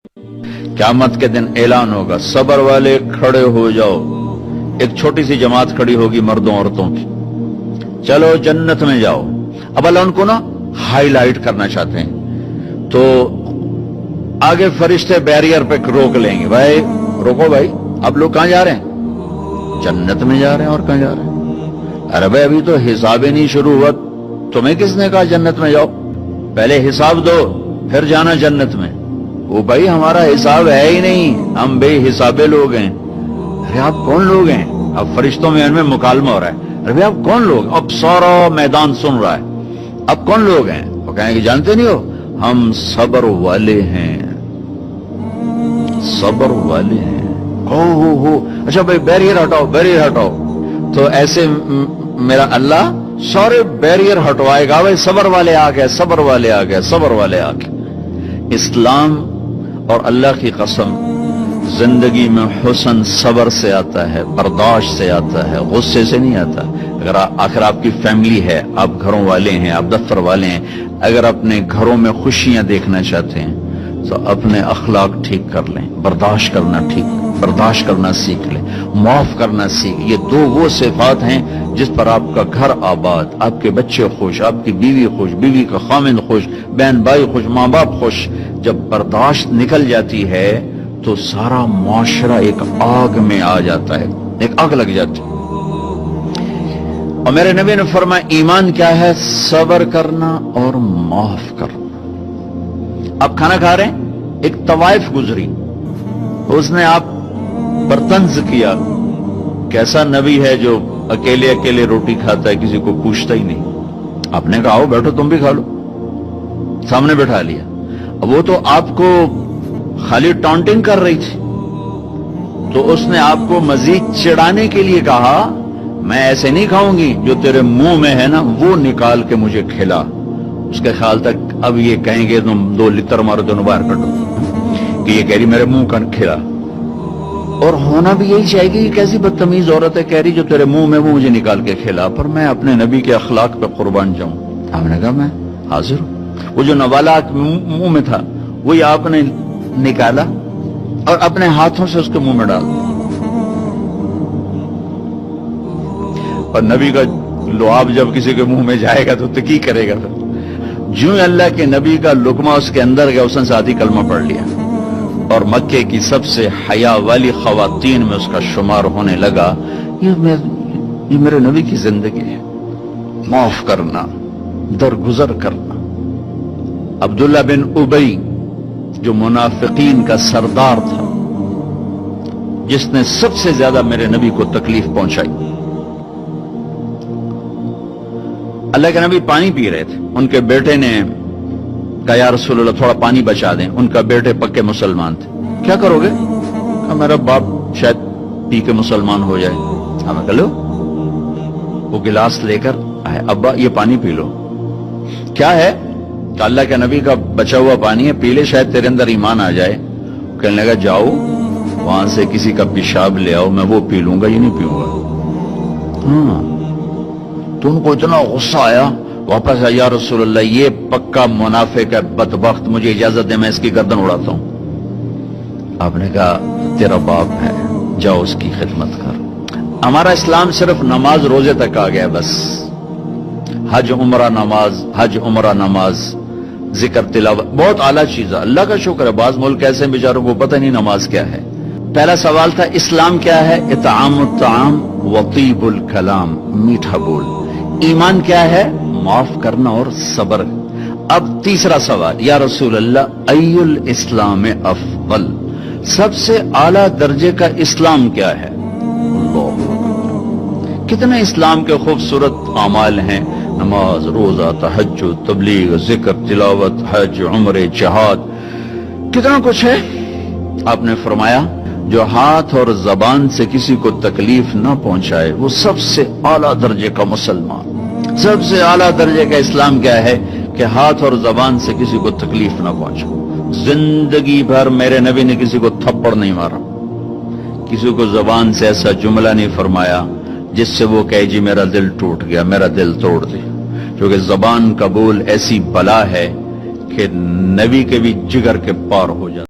क़यामत के दिन ऐलान होगा, सबर वाले खड़े हो जाओ। एक छोटी सी जमात खड़ी होगी मर्दों औरतों की, चलो जन्नत में जाओ। अब अल्लाह उनको ना हाईलाइट करना चाहते हैं, तो आगे फरिश्ते बैरियर पे रोक लेंगे, भाई रोको भाई, आप लोग कहां जा रहे हैं? जन्नत में जा रहे हैं। और कहां जा रहे हैं? अरे भाई अभी तो हिसाब ही नहीं शुरू हुआ, तुम्हें किसने कहा जन्नत में जाओ? पहले हिसाब दो फिर जाना जन्नत में। वो भाई हमारा हिसाब है ही नहीं, हम बेहिसाबे लोग हैं। अरे आप कौन लोग हैं? अब फरिश्तों में इनमें मुकालमा हो रहा है, अरे भाई आप कौन लोग? अब सारा मैदान सुन रहा है, अब कौन लोग हैं? वो कहेंगे जानते नहीं हो, हम सबर वाले हैं, सबर वाले हैं। हो अच्छा भाई बैरियर हटाओ, बैरियर हटाओ। तो ऐसे मेरा अल्लाह सारे बैरियर हटवाएगा, भाई सबर वाले आ गए, सबर वाले आ गए, सबर वाले आ गए। इस्लाम और अल्लाह की कसम, जिंदगी में हुस्न सबर से आता है, बर्दाश्त से आता है, गुस्से से नहीं आता। अगर आखिर आपकी फैमिली है, आप घरों वाले हैं, आप दफ्तर वाले हैं, अगर अपने घरों में खुशियां देखना चाहते हैं तो अपने अखलाक ठीक कर लें, बर्दाश्त करना सीख लें, माफ करना सीख। ये दो वो सिफात हैं जिस पर आपका घर आबाद, आपके बच्चे खुश, आपकी बीवी खुश, बीवी का खामिंद खुश, बहन भाई खुश, माँ बाप खुश। जब बर्दाश्त निकल जाती है तो सारा मुआशरा एक आग में आ जाता है, एक आग लग जाती है। और मेरे नबी ने फरमाया ईमान क्या है? सबर करना और माफ करना। आप खाना खा रहे हैं, एक तवाइफ गुजरी, उसने आप पर तंज किया, कैसा नबी है जो अकेले अकेले रोटी खाता है, किसी को पूछता ही नहीं। आपने कहा आओ बैठो तुम भी खा लो, सामने बैठा लिया। अब वो तो आपको खाली टॉन्टिंग कर रही थी, तो उसने आपको मजीद चिढ़ाने के लिए कहा मैं ऐसे नहीं खाऊंगी, जो तेरे मुंह में है ना वो निकाल के मुझे खिला। उसके ख्याल तक अब ये कहेंगे तुम 2 लितर मारो, दोनों बाहर कटो, कि ये कह रही मेरे मुंह का खिला। और होना भी यही चाहेगी कि कैसी बदतमीज औरत है, कह रही जो तेरे मुंह में वो मुझे निकाल के खिला। पर मैं अपने नबी के अखलाक पे कुर्बान जाऊं। आपने कहा मैं हाजिर हूं। वो जो नवाला मुंह में था वही आपने निकाला और अपने हाथों से उसके मुंह में डाल दिया। और नबी का लुआब जब किसी के मुंह में जाएगा तो की करेगा? फिर जो अल्लाह के नबी का लुकमा उसके अंदर गया, उसने साथ ही कलमा पढ़ लिया और मक्के की सबसे हया वाली खवातीन में उसका शुमार होने लगा। ये मेरे नबी की जिंदगी है, माफ करना, दरगुजर करना। अब्दुल्ला बिन उबई जो मुनाफिकीन का सरदार था, जिसने सबसे ज्यादा मेरे नबी को तकलीफ पहुंचाई। अल्लाह के नबी पानी पी रहे थे, उनके बेटे ने कहा या रसूल अल्लाह थोड़ा पानी बचा दें। उनका बेटे पक्के मुसलमान थे। क्या करोगे? कहा मेरा बाप शायद पी के मुसलमान हो जाए। हमें कह लो, वो गिलास लेकर आए, अब्बा ये पानी पी लो। क्या है? तो अल्लाह के नबी का बचा हुआ पानी है, पी ले, शायद तेरे अंदर ईमान आ जाए। कहने लगा जाओ वहां से किसी का पेशाब ले आओ, मैं वो पी लूंगा, ये नहीं पीऊंगा। हाँ, तो उनको इतना गुस्सा आया, वापस आया या रसूल अल्लाह ये पक्का मुनाफिक है, बदबख्त, मुझे इजाजत दे मैं इसकी गर्दन उड़ाता हूं। आपने कहा तेरा बाप है, जाओ उसकी खिदमत कर। हमारा इस्लाम सिर्फ नमाज रोजे तक आ गया, बस हज उमरा नमाज, हज उमरा नमाज, जिक्र तिलावत बहुत आला चीज है। अल्लाह का शुक्र है बाज मुल्क ऐसे बेचारों को पता नहीं नमाज क्या है। पहला सवाल था इस्लाम क्या है? इतामुत ताम वतीबुल कलाम, मीठा बोल। ईमान क्या है? माफ करना और सब्र। अब तीसरा सवाल, या रसूल अल्लाह अय्युल इस्लाम अफदल, सबसे आला दर्जे का इस्लाम क्या है? कितने इस्लाम के खूबसूरत अमाल हैं, नमाज, रोजा, तहज्जुद, तबलीग, जिक्र, तिलावत, हज, उम्रे, जिहाद, कितना कुछ है। आपने फरमाया जो हाथ और जबान से किसी को तकलीफ ना पहुंचाए वो सबसे आला दर्जे का मुसलमान। सबसे आला दर्जे का इस्लाम क्या है? कि हाथ और जबान से किसी को तकलीफ ना पहुंचाए। जिंदगी भर मेरे नबी ने किसी को थप्पड़ नहीं मारा, किसी को जबान से ऐसा जुमला नहीं फरमाया जिससे वो कहे जी मेरा दिल टूट गया, मेरा दिल तोड़ दे। क्योंकि जबान का बोल ऐसी बला है कि नबी के भी जिगर के पार हो जाता।